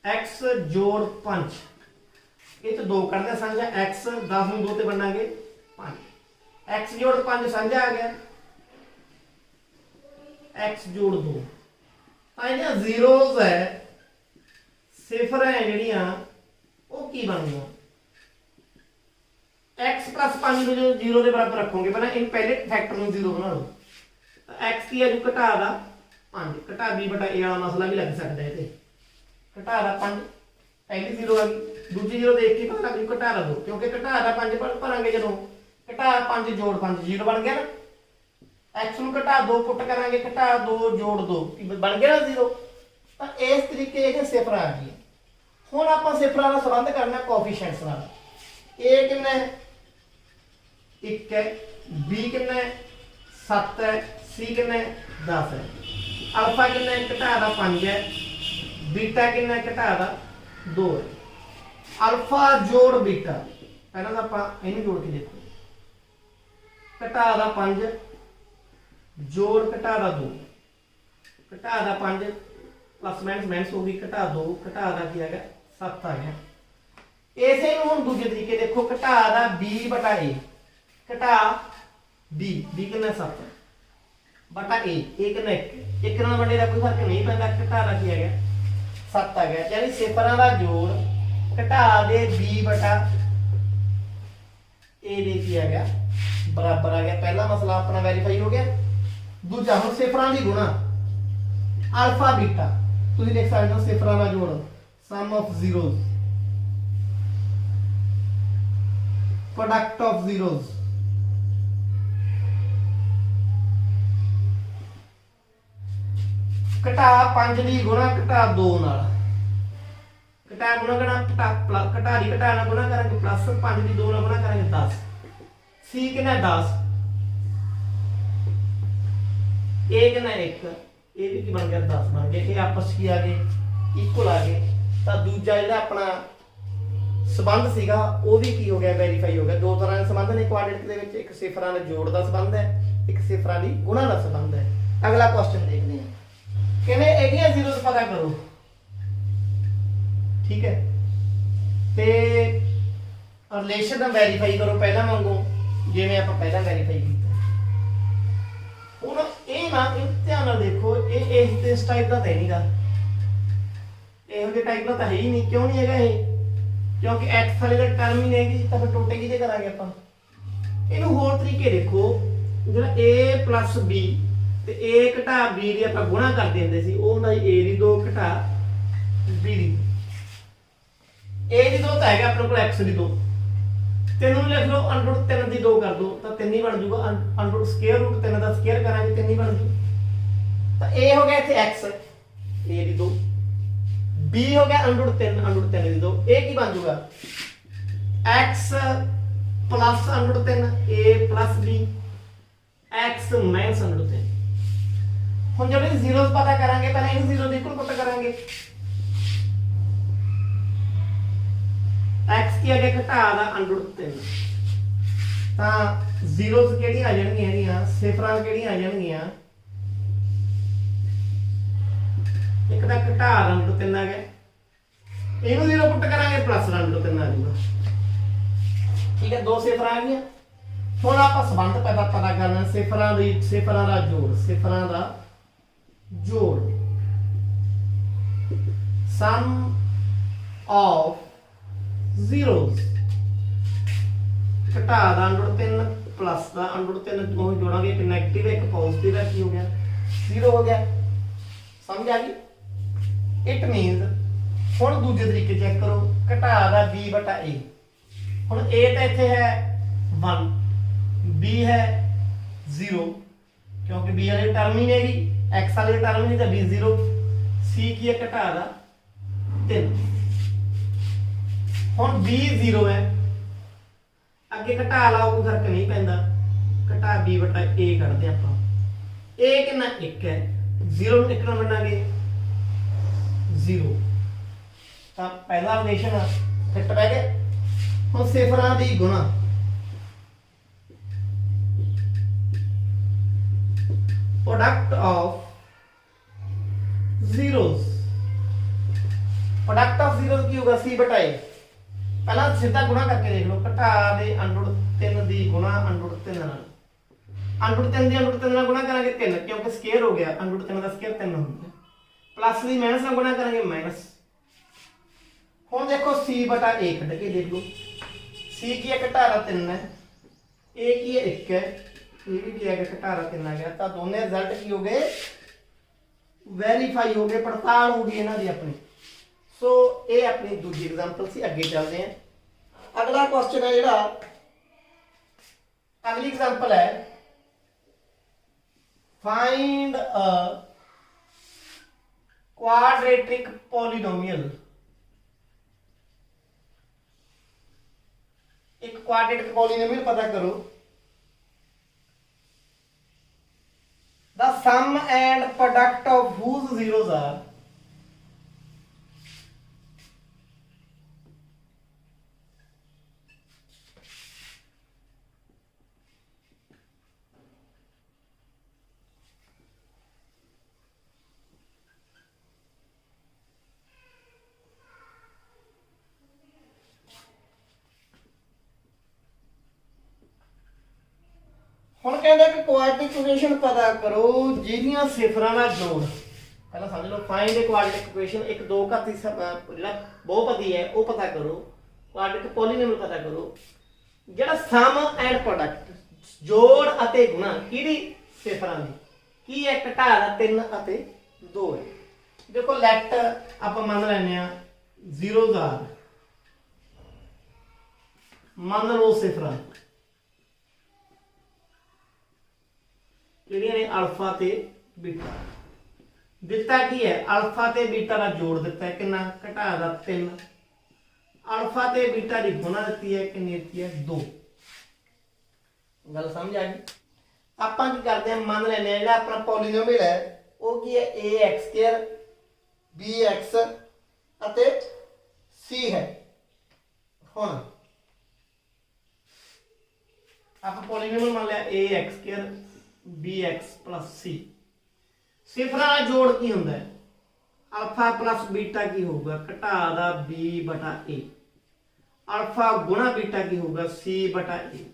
x ਜੋੜ 5, ਇਹ ਤਾਂ 2 ਕੱਢਦਾ ਸਾਂਝਾ। x 10 ਨੂੰ 2 ਤੇ ਵੰਡਾਂਗੇ 5, x ਜੋੜ 5 ਸਾਂਝਾ ਆ ਗਿਆ, x ਜੋੜ 2। ਤਾਂ ਇਹਨਾਂ ਜ਼ੀਰੋਜ਼ ਹੈ, ਸਿਫਰ ਹੈ ਜਿਹੜੀਆਂ ਉਹ ਕੀ ਬਣਦੀਆਂ? x plus 5 ਨੂੰ ਜਦੋਂ 0 ਦੇ ਬਰਾਬਰ ਰੱਖੋਗੇ, ਪਹਿਲਾਂ ਇਹ ਪਹਿਲੇ ਫੈਕਟਰ ਨੂੰ 0 ਬਣਾ ਲਓ। ਤਾਂ x ਕੀ ਹੈ ਜੋ ਘਟਾ ਦਾ 5, ਘਟਾ b ਬਟਾ a ਵਾਲਾ ਮਸਲਾ ਵੀ ਲੱਗ ਸਕਦਾ ਹੈ। ਤੇ ਘਟਾ ਦਾ 5, ਪਹਿਲੀ 0 ਆ ਗਈ, ਦੂਜੀ 0 ਦੇਖ ਕੇ ਪਤਾ ਲੱਗ ਜੂ ਘਟਾ ਦਾ 2, ਕਿਉਂਕਿ ਘਟਾ ਦਾ 5 ਭਰਾਂਗੇ ਜਦੋਂ, ਘਟਾ 5 ਜੋੜ 5 0 ਬਣ ਗਿਆ ਨਾ। x ਨੂੰ ਘਟਾ 2 ਪੁੱਟ ਕਰਾਂਗੇ, ਘਟਾ 2 ਜੋੜ 2 ਬਣ ਗਿਆ ਨਾ 0। ਤਾਂ ਇਸ ਤਰੀਕੇ ਇਹ ਸਿਫਰਾਂ ਆ ਗਈਆਂ। ਹੁਣ ਆਪਾਂ ਸਿਫਰਾਂ ਦਾ ਸੰਬੰਧ ਕਰਨਾ ਕੋਫੀਸ਼ੀਐਂਟਸ ਨਾਲ। a ਕਿੰਨਾ ਹੈ? 1 ਹੈ, b ਕਿੰਨਾ ਹੈ? 7 ਹੈ, c ਕਿੰਨਾ ਹੈ? 10 ਹੈ। ਅਲਫਾ ਕਿੰਨਾ ਹੈ? ਘਟਾ ਦਾ 5 ਹੈ। ਬੀਟਾ ਕਿੰਨਾ ਹੈ? ਘਟਾ ਦਾ 2 ਹੈ। ਅਲਫਾ ਜੋੜ ਬੀਟਾ, ਪਹਿਲਾਂ ਤਾਂ ਆਪਾਂ ਇਹਨੂੰ ਜੋੜ ਕੇ ਦੇਖੋ। ਘਟਾ ਦਾ 5 ਜੋੜ ਘਟਾ ਦਾ 2, ਘਟਾ ਦਾ 5 ਪਲੱਸ ਮਾਈਨਸ ਹੋ ਗਈ, ਘਟਾ 2, ਘਟਾ ਦਾ ਕੀ ਆ ਗਿਆ? 7 ਆ ਗਿਆ। ਇਸੇ ਨੂੰ ਹੁਣ ਦੂਜੇ ਤਰੀਕੇ ਦੇਖੋ, ਘਟਾ ਦਾ b ਬਟਾ a, ਘਟਾ b, b ਕਿੰਨਾ? 7 ਬਟਾ a, a ਕਿੰਨਾ? 1 ਨਾਲ ਵੰਡੇ ਦਾ ਕੋਈ ਫਰਕ ਨਹੀਂ ਪੈਂਦਾ। ਘਟਾ ਦਾ ਕੀ ਆ ਗਿਆ? 7 ਆ ਗਿਆ। ਯਾਨੀ ਸਿਫਰਾਂ ਦਾ ਜੋੜ ਘਟਾ ਦੇ b ਬਟਾ a ਦੇ ਕੀ ਆ ਗਿਆ? ਬਰਾਬਰ ਆ ਗਿਆ। ਪਹਿਲਾ ਮਸਲਾ ਆਪਣਾ ਵੈਰੀਫਾਈ ਹੋ ਗਿਆ। ਦੂਜਾ ਹੁਣ ਸਿਫਰਾਂ ਦੀ ਗੁਣਾ ਅਲਫਾ ਬੀਟਾ, ਤੁਸੀਂ ਦੇਖ ਸਕਦੇ ਹੋ ਸਿਫਰਾਂ ਦਾ ਜੋੜ sum of zeros, product of zeros. ਘਟਾ 5 ਦੀ ਗੁਣਾ ਘਟਾ 2 ਨਾਲ, ਘਟਾ ਗੁਣਾ ਘਟਾ ਦੀ ਘਟਾ ਨਾਲ ਗੁਣਾ ਕਰਾਂਗੇ ਪਲੱਸ 5 ਦੀ 2 ਨਾਲ ਗੁਣਾ ਕਰਾਂਗੇ 10। c ਕਿੰਨਾ? 10, a ਕਿੰਨਾ? 1, ਇਹ ਵੀ ਕੀ ਬਣ ਗਿਆ? 10 ਬਣ ਗਿਆ। ਇਹ ਆਪਸ ਕੀ ਆ ਗਏ? ਇਕੁਅਲ ਆ ਗਏ। ਤਾਂ ਦੂਜਾ ਜਿਹੜਾ ਆਪਣਾ ਸੰਬੰਧ ਸੀਗਾ ਉਹ ਵੀ ਕੀ ਹੋ ਗਿਆ? ਵੈਰੀਫਾਈ ਹੋ ਗਿਆ। ਦੋ ਤਰ੍ਹਾਂ ਦੇ ਸੰਬੰਧ ਨੇ ਕੁਆਡਰੇਟਰ ਦੇ ਵਿੱਚ, ਇੱਕ ਸਿਫਰਾਂ ਦੇ ਜੋੜ ਦਾ ਸੰਬੰਧ ਹੈ, ਇੱਕ ਸਿਫਰਾਂ ਦੀ ਗੁਣਾ ਦਾ ਸੰਬੰਧ ਹੈ। ਅਗਲਾ ਕੁਐਸਚਨ ਦੇਖਦੇ ਹਾਂ। ਕਹਿੰਦੇ ਇਹਦੀਆਂ ਜ਼ੀਰੋਜ਼ ਪਤਾ ਕਰੋ, ਠੀਕ ਹੈ, ਤੇ ਰਿਲੇਸ਼ਨ ਦਾ ਵੈਰੀਫਾਈ ਕਰੋ ਪਹਿਲਾਂ ਵਾਂਗੂ ਜਿਵੇਂ ਆਪਾਂ ਪਹਿਲਾਂ ਵੈਰੀਫਾਈ ਕੀਤਾ। ਹੁਣ ਇਹ ਨਾ ਧਿਆਨ ਨਾਲ ਦੇਖੋ, ਇਹ ਇਸ ਟਾਈਪ ਦਾ ਤਾਂ ਨਹੀਂਗਾ, ਇਹੋ ਜਿਹੇ ਟਾਈਪ ਦਾ ਤਾਂ ਹੈ ਹੀ ਨਹੀਂ। ਕਿਉਂ ਨਹੀਂ ਹੈਗਾ ਇਹ? ਕਿਉਂਕਿ x ਵਾਲੇ ਦਾ ਟਰਮ ਹੀ ਨਹੀਂ ਹੈਗੀ, ਤਾਂ ਫਿਰ ਟੋਟੇ ਕਿਹਦੇ ਕਰਾਂਗੇ ਆਪਾਂ? ਇਹਨੂੰ ਹੋਰ ਤਰੀਕੇ ਦੇਖੋ, ਜਿਹੜਾ a plus b ਤੇ a ਘਟਾ b ਦੀ ਆਪਾਂ ਗੁਣਾ ਕਰਦੇ ਹੁੰਦੇ ਸੀ, ਉਹ ਹੁੰਦਾ a ਦੀ 2 ਘਟਾ b ਦੀ। a ਦੀ 2 ਤਾਂ ਹੈਗਾ ਆਪਣੇ ਕੋਲ, x ਦੀ 2, 3 ਨੂੰ ਲਿਖ ਲਓ √3 ਦੀ 2 ਕਰ ਦੋ ਤਾਂ 3 ਹੀ ਬਣ ਜਾਊਗਾ। √3 ਦਾ ਸਕੁਅਰ ਕਰਾਂਗੇ 3 ਹੀ ਬਣ ਜੂ। ਤਾਂ a ਹੋ ਗਿਆ ਇੱਥੇ x, a ਦੀ 2, b ਹੋ ਗਿਆ √3 ਦੀ 2। ਇਹ ਕੀ ਬਣ ਜਾਊਗਾ? x plus √3, a plus b, x minus √3। ਹੁਣ ਜਦੋਂ ਜ਼ੀਰੋਜ਼ ਪਤਾ ਕਰਾਂਗੇ, ਪਹਿਲਾਂ ਇਹਨੂੰ ਜ਼ੀਰੋ ਦੇ ਇਕੁਅਲ ਪੁੱਟ ਕਰਾਂਗੇ। x ਕੀ ਆ ਗਿਆ? ਘਟਾ ਦਾ √3। ਤਾਂ ਜ਼ੀਰੋਜ਼ ਕਿਹੜੀਆਂ ਆ ਜਾਣਗੀਆਂ? ਇਹਦੀਆਂ ਸਿਫਰਾਂ ਕਿਹੜੀਆਂ ਆ ਜਾਣਗੀਆਂ? ਇੱਕ ਤਾਂ ਘਟਾ ਦਾ √3 ਆ ਗਿਆ, ਇਹਨੂੰ ਜ਼ੀਰੋ ਪੁੱਟ ਕਰਾਂਗੇ ਪਲੱਸ √3 ਆ ਜਾਊਗਾ। ਠੀਕ ਹੈ, ਦੋ ਸਿਫਰਾਂ ਆ ਗਈਆਂ। ਹੁਣ ਆਪਾਂ ਸੰਬੰਧ ਪਤਾ ਕਰਨਾ ਸਿਫਰਾਂ ਦਾ ਜੋੜ sum of zeros ਘਟਾ ਦਾ √3 ਪਲੱਸ ਦਾ √3 ਦੋਵੇਂ ਜੋੜਾਂਗੇ ਇੱਕ ਨੈਗੇਟਿਵ ਇੱਕ ਪੋਜ਼ਿਟਿਵ ਹੈ ਕੀ ਹੋ ਗਿਆ 0 ਹੋ ਗਿਆ ਸਮਝ ਆ ਗਈ ਇਟ ਮੀਨਸ ਹੁਣ ਦੂਜੇ ਤਰੀਕੇ ਚੈੱਕ ਕਰੋ ਘਟਾ ਦਾ b/a ਹੁਣ a ਤਾਂ ਇੱਥੇ ਹੈ 1 b ਹੈ 0 क्योंकि b वाली टर्म ही नहीं x वाली टर्म नहीं तो b 0 c की है घटा दा 3 हुण b 0 है अगे घटा लाओ कोई फर्क नहीं पैंदा घटा b/a करदे आपां a कितना 1 है 0 ਨੂੰ 1 ਨਾਲ ਵੰਡਾਂਗੇ 0 ਤਾਂ ਪਹਿਲਾ ਰਿਲੇਸ਼ਨ ਫਿੱਟ ਪੈ ਗਿਆ ਹੁਣ ਸਿਫਰਾਂ ਦੀ ਗੁਣਾ product of zeros की होगा c/a पहला सीधा गुणा करके देख लो घटा दे √3 दी गुणा √3 नाल √3 दी √3 नाल गुणा करांगे 3 क्योंकि स्क्वायर हो गया √3 दा स्क्वायर 3 होंदा प्लस दी माइनस नाल गुणा करांगे माइनस हुण देखो c/a कढ के देख लो c की है घटा दा 3 है a की है 1 है ये भी किया गया घटा दा 3 आ गया तो दोनों रिजल्ट की हो गए वेरीफाई हो गए पड़ताल हो गई इन्हां दी अपनी सो ये अपनी दूसरी एग्जांपल सी अगे चलते हैं अगला क्वेश्चन है जिहड़ा अगली एग्जांपल है फाइंड अ क्वाड्रेटिक पॉलिनोमियल एक क्वाड्रेटिक पॉलिनोमियल पता करो the sum and product of whose zeros are ਹੁਣ ਕਹਿੰਦਾ ਕਿ ਕੁਆਡ੍ਰੇਟਿਕ ਇਕੁਏਸ਼ਨ ਪਤਾ ਕਰੋ ਜਿਹਦੀਆਂ ਸਿਫਰਾਂ ਦਾ ਜੋੜ ਪਹਿਲਾਂ ਸਮਝ ਲਓ ਫਾਈਂਡ ਦ ਕੁਆਡ੍ਰੇਟਿਕ ਇਕੁਏਸ਼ਨ ਇੱਕ ਦੋ ਘਾਤੀ ਜਿਹੜਾ ਬਹੁਪਦੀ ਹੈ ਉਹ ਪਤਾ ਕਰੋ ਕੁਆਡ੍ਰੇਟਿਕ ਪੋਲੀਨੋਮੀਅਲ ਪਤਾ ਕਰੋ ਜਿਹੜਾ ਸਮ ਐਂਡ ਪ੍ਰੋਡਕਟ ਜੋੜ ਅਤੇ ਗੁਣਾ ਕਿਹੜੀ ਸਿਫਰਾਂ ਦੀ ਕੀ ਹੈ ਘਟਾ ਦਾ 3 ਅਤੇ 2 ਹੈ ਦੇਖੋ ਲੈਟ ਆਪਾਂ ਮੰਨ ਲੈਨੇ ਆ ਜ਼ੀਰੋਜ਼ ਆਰ ਮੰਨ ਲਓ ਸਿਫਰਾਂ ਕਿਹੜੀਆਂ ਨੇ ਅਲਫਾ ਤੇ ਬੀਟਾ ਦਿੱਤਾ ਕੀ ਹੈ ਅਲਫਾ ਤੇ ਬੀਟਾ ਦਾ ਜੋੜ ਦਿੱਤਾ ਹੈ ਕਿੰਨਾ ਘਟਾ ਦਾ 3 ਅਲਫਾ ਤੇ ਬੀਟਾ ਦੀ ਗੁਣਾ ਦਿੱਤੀ ਹੈ ਕਿੰਨੀ ਦਿੱਤੀ ਹੈ 2 ਗੱਲ ਸਮਝ ਆ ਗਈ ਆਪਾਂ ਕੀ ਕਰਦੇ ਹਾਂ ਮੰਨ ਲੈਨੇ ਆ ਜਿਹੜਾ ਆਪਣਾ ਪੋਲੀਨੋਮੀਅਲ ਹੈ ਉਹ ਕੀ ਹੈ ax² bx ਅਤੇ c ਹੈ ਹੁਣ ਆਪਾਂ ਪੋਲੀਨੋਮੀਅਲ ਮੰਨ ਲਿਆ ax² bx plus c ਸਿਫਰਾਂ ਦਾ ਜੋੜ ਕੀ ਹੁੰਦਾ ਹੈ ਅਲਫਾ ਪਲੱਸ ਬੀਟਾ ਕੀ ਹੋਊਗਾ ਘਟਾ ਦਾ b/a ਅਲਫਾ ਗੁਣਾ ਬੀਟਾ ਕੀ ਹੋਊਗਾ c/a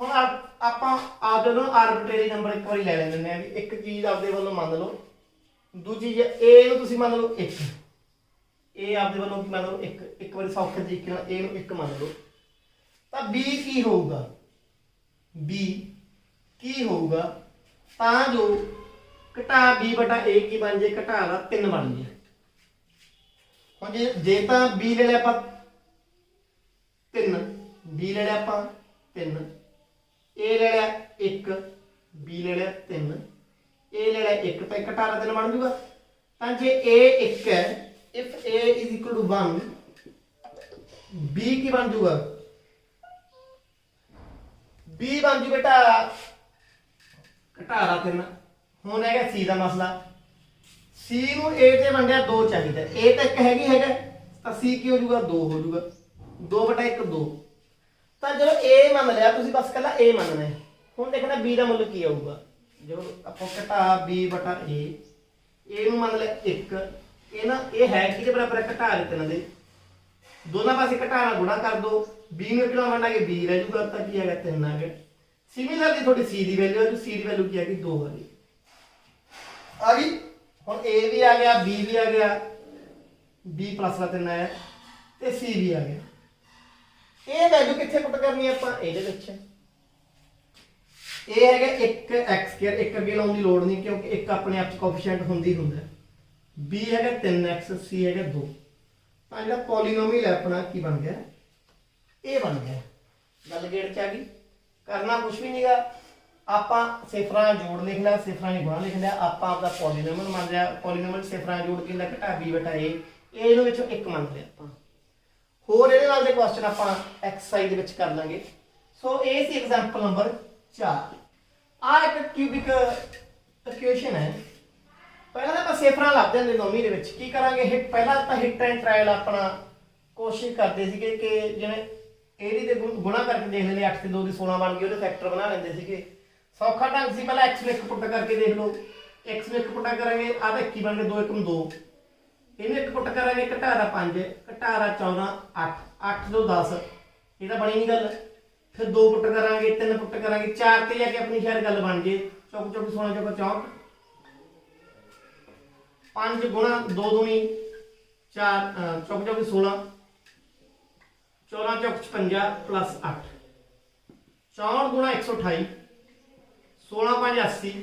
ਹੁਣ ਆਪਾਂ ਆਪਦੇ ਨੂੰ ਆਰਬਿਟਰੀ ਨੰਬਰ ਇੱਕ ਵਾਰੀ ਲੈ ਲੈਂਦੇ ਆ ਵੀ ਇੱਕ ਚੀਜ਼ ਆਪਦੇ ਵੱਲੋਂ ਮੰਨ ਲਓ ਦੂਜੀ ਜੇ a ਨੂੰ ਤੁਸੀਂ ਮੰਨ ਲਓ 1 a ਆਪਦੇ ਵੱਲੋਂ ਕੀ ਮੰਨ ਲਓ 1 ਇੱਕ ਵਾਰੀ ਸੌਖੇ ਤਰੀਕੇ ਨਾਲ a ਨੂੰ 1 ਮੰਨ ਲਓ ਤਾਂ b ਕੀ ਹੋਊਗਾ b की होगा जो घटा b/a की बन जाए घटा का 3 बन जाए हम जे तो b ले लिया 3 b ले लिया 3 a ले लिया 1 b ले लिया 3 a ले लिया 1 तो घटा का 3 बन जूगा तो जे a 1 है if a is equal to 1 b की बन जूगा b बन जू बेटा घटा दा 3 ਹੁਣ ਹੈਗਾ c ਦਾ ਮਸਲਾ c ਨੂੰ a ਤੇ ਵੰਡਿਆ 2 ਚਾਹੀਦਾ a ਤਾਂ ਇੱਕ ਹੈਗਾ ਤਾਂ c ਕੀ ਹੋ ਜਾਊਗਾ 2 ਹੋ ਜਾਊਗਾ 2/1 2 ਤਾਂ ਜਦੋਂ a ਮੰਨ ਲਿਆ ਤੁਸੀਂ ਬਸ ਕੱਲਾ a ਮੰਨਣਾ ਹੈ ਹੁਣ ਦੇਖਣਾ b ਦਾ ਮੁੱਲ ਕੀ ਆਊਗਾ ਜਦੋਂ ਆਪਾਂ ਘਟਾ b/a a ਨੂੰ ਮੰਨ ਲਿਆ 1 ਇਹ ਨਾ ਇਹ ਹੈ ਕਿਹਦੇ ਬਰਾਬਰ ਘਟਾ ਦੇ 3 ਦੇ ਦੋਨਾਂ ਪਾਸੇ ਘਟਾ ਨਾਲ ਗੁਣਾ ਕਰ ਦੋ b ਨੂੰ ਕਿਹੜਾ ਵੰਡਾਂਗੇ b ਰਹਿ ਜਾਊਗਾ ਤਾਂ ਕੀ ਹੈਗਾ 3 ਆ ਗਿਆ सिमिलरली थोड़ी सी की वैल्यू है, सी की वैल्यू की है 2 आ गई। हम ए भी आ गया, बी भी आ गया, बी प्लस का 3 आया तो सी भी आ गया। ये वैल्यू कितने पुट करनी है आप ये ਇਹ ਹੈਗਾ 1x2 1 ਅੱਗੇ ਲਾਉਣ ਦੀ ਲੋੜ ਨਹੀਂ ਕਿਉਂਕਿ ਇੱਕ ਆਪਣੇ ਆਪ ਚ ਕੋਐਫੀਸ਼ੀਐਂਟ ਹੁੰਦੀ ਹੁੰਦਾ। b ਹੈਗਾ 3x, c ਹੈਗਾ 2। ਤਾਂ ਜਿਹੜਾ ਪੋਲੀਨੋਮੀਅਲ ਹੈ ਆਪਣਾ ਕੀ ਬਣ ਗਿਆ, ਇਹ ਬਣ ਗਿਆ। ਗੱਲ ਗੇੜ ਚ ਆ ਗਈ। ਕਰਨਾ ਕੁਝ ਵੀ ਨਹੀਂਗਾ, ਆਪਾਂ ਸਿਫਰਾਂ ਜੋੜ ਲਿਖ ਲਿਆ, ਸਿਫਰਾਂ ਦੀ ਗੁਣਾ ਲਿਖ ਲਿਆ, ਆਪਾਂ ਆਪਦਾ ਪੋਲੀਨੋਮੀਅਲ ਮੰਨ ਲਿਆ। ਪੋਲੀਨੋਮੀਅਲ ਸਿਫਰਾਂ ਜੋੜ ਕੇ ਲਿਖ ਘਟਾ b ਬਟਾ a, ਇਹਨੂੰ ਵਿੱਚੋਂ 1 ਮੰਨ ਲਿਆ ਆਪਾਂ। ਹੋਰ ਇਹਦੇ ਨਾਲ ਦੇ ਕੁਐਸਚਨ ਆਪਾਂ ਐਕਸਰਸਾਈਜ਼ ਦੇ ਵਿੱਚ ਕਰ ਲਾਂਗੇ। ਸੋ ਇਹ ਸੀ ਐਗਜ਼ਾਮਪਲ ਨੰਬਰ 4। ਆ ਇੱਕ ਕਿਊਬਿਕ ਇਕੁਏਸ਼ਨ ਹੈ। ਪਹਿਲਾਂ ਤਾਂ ਆਪਾਂ ਸਿਫਰਾਂ ਲੱਭਦੇ ਹੁੰਦੇ ਨੌਵੀਂ ਦੇ ਵਿੱਚ। ਕੀ ਕਰਾਂਗੇ, ਹਿੱਟ ਪਹਿਲਾਂ ਆਪਾਂ ਹਿੱਟ ਐਂਡ ਟ੍ਰਾਇਲ ਆਪਣਾ ਕੋਸ਼ਿਸ਼ ਕਰਦੇ ਸੀਗੇ ਕਿ ਜਿਵੇਂ ਇਹਦੀ ਦੇ ਗੁਣਾ ਕਰਕੇ ਦੇਖ ਲੈਂਦੇ, 8 ਤੇ 2 ਦੀ 16 ਬਣ ਗਈ, ਉਹਦੇ ਫੈਕਟਰ ਬਣਾ ਲੈਂਦੇ ਸੀਗੇ। ਸੌਖਾ ਢੰਗ ਸੀ। ਪਹਿਲਾਂ x ਨੂੰ 1 ਪੁੱਟ ਕਰਕੇ ਦੇਖ ਲਓ, x ਨੂੰ 1 ਪੁੱਟਾ ਕਰਾਂਗੇ, ਆਹ ਤਾਂ 21 ਬਣ ਗਏ, 2 1 ਨੂੰ 2, ਇਹਨੂੰ 1 ਪੁੱਟ ਕਰਾਂਗੇ, ਘਟਾ ਦਾ 5, ਘਟਾ ਦਾ 14, 8, 8 ਤੋਂ 10, ਇਹ ਤਾਂ ਬਣੀ ਨਹੀਂ ਗੱਲ। फिर 2 पुट करांगे, 3 पुट करांगे, 4 ते जाके अपनी शायद गल बन जे। चौक चौक 16 चौक 64, 5 गुणा 2 दूनी 4, चौक चौक 16, 14 चौक 56 प्लस 8, 64 गुणा 128, 16 5 80,